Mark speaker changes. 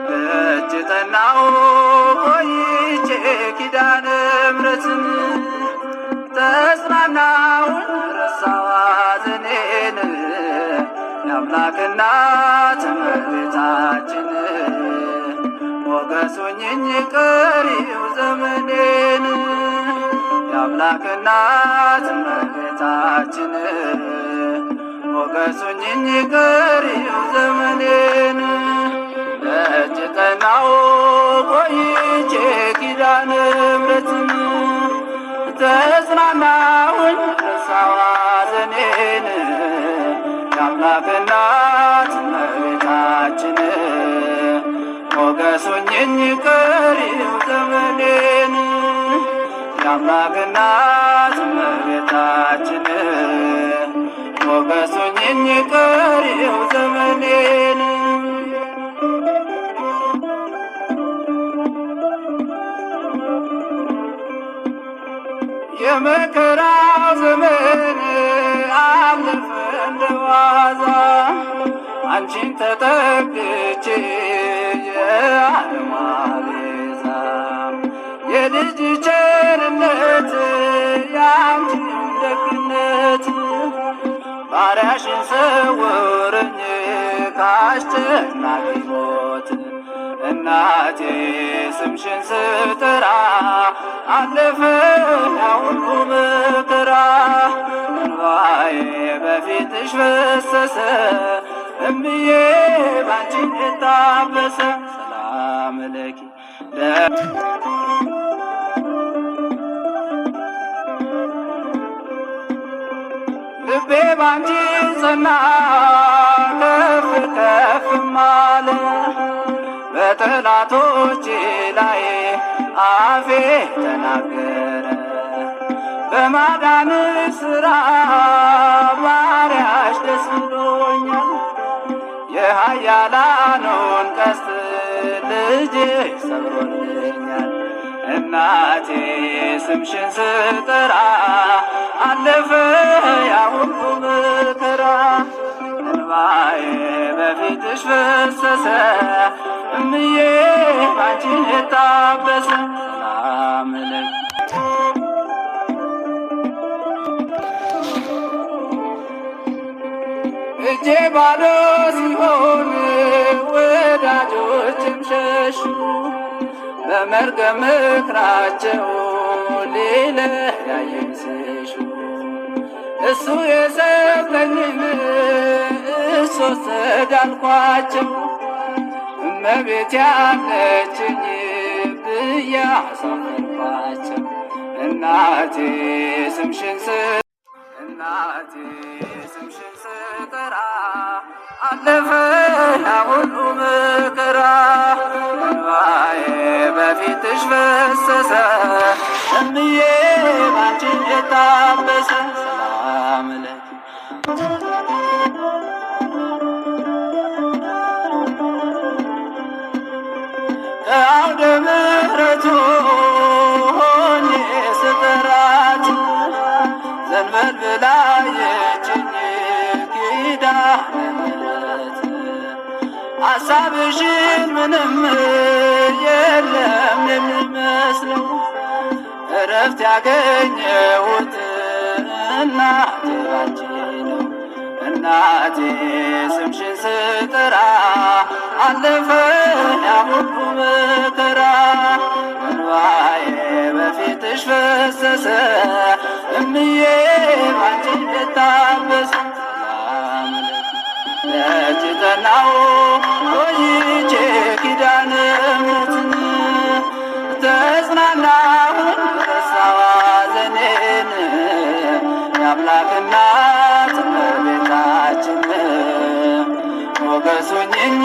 Speaker 1: በእጅጠናው ቆይቼ ኪዳነ ምሕረትን ተጽናናሁኝ ረሳሁ ሐዘኔን የአምላክ እናት እመቤታችን ሞገስ ሁኚኝ ቀሪው ዘመኔን የአምላክ እናት እመቤታችን ሞገስ ሁኚኝ ቀሪው ዘመኔን በእጅጠናው ቆይቼ ኪዳነ ምሕረትን ተጽናናሁኝ ረሳሁ ሐዘኔን የአምላክ እናት እመቤታችን ሞገስ ሁኚኝ ቀሪው ዘመኔን የአምላክ እናት እመቤታችን ሞገስ ሁኚኝ ቀሪው ዘመኔን የመከራው ዘመን አለፈ እንደዋዛ አንቺን ተጠግቼ የዓለም ቤዛ የልጅ ቸርነት የአንቺን ደግነት ባሪያሽን ሰውረኝ ከአስጨናቂ ሞት እናቴ ስምሽን ስጠራ አለፈ ያ ሁሉ መከራ እንባዬ በፊትሽ ፈሰሰ እምዬ ባንቺ የታበሰ ሰላም ለኪ ልቤ ባንቺ ጸና ከፍ ከፍም አለ በጠላቶቼ ላይ አፌ ተናገረ በማዳን ሥራ ባሪያሽ ደስ ብሎኛል የኃያላኑን ቀስት ልጅሽ ሰብሮልኛል እናቴ ስምሽን ስጠራ አለፈ ያ ሁሉ መከራ እንባዬ በፊትሽ ፈሰሰ እምዬ ባንቺ የታበሰ ሰላም ለኪ እጄ ባዶ ሲሆን ወዳጆችም ሸሹ በመርገም ምክራቸው ሊለያየኝ ሲሹ እሱ የሰጠኝን እሱ ወሰዳልኳቸው እመቤት ያለችኝ ብዬ አሳፈርኳቸው እናቴ ስምሽን ስጠራ አለፈ ያ ሁሉ መከራ እንባዬ በፊትሽ ፈሰሰ እምዬ ባንቺ የታበሰ ሰላም ለኪ ከአውደ ምሕረቱ ሆኜ ስጠራት ዘንበል ብላ የችኝ ኪዳነ ምሕረት ሐሳብሽን ምንም የለም የሚመስለው እረፍት ያገኘሁት እናቴ ባንቺ ነው እናቴ ስምሽን ስጠራ አለፈ ያ ሁሉ መከራ እንባዬ በፊትሽ ፈሰሰ እምዬ ባንቺ የታበሰ ሰላም ለእጅጠናው ቆይቼ ኪዳነ ምሕረትን ተጽናናሁኝ ረሳሁ ሐዘኔን የአምላክ እናት እመቤታችን ሞገስ ሁኚኝ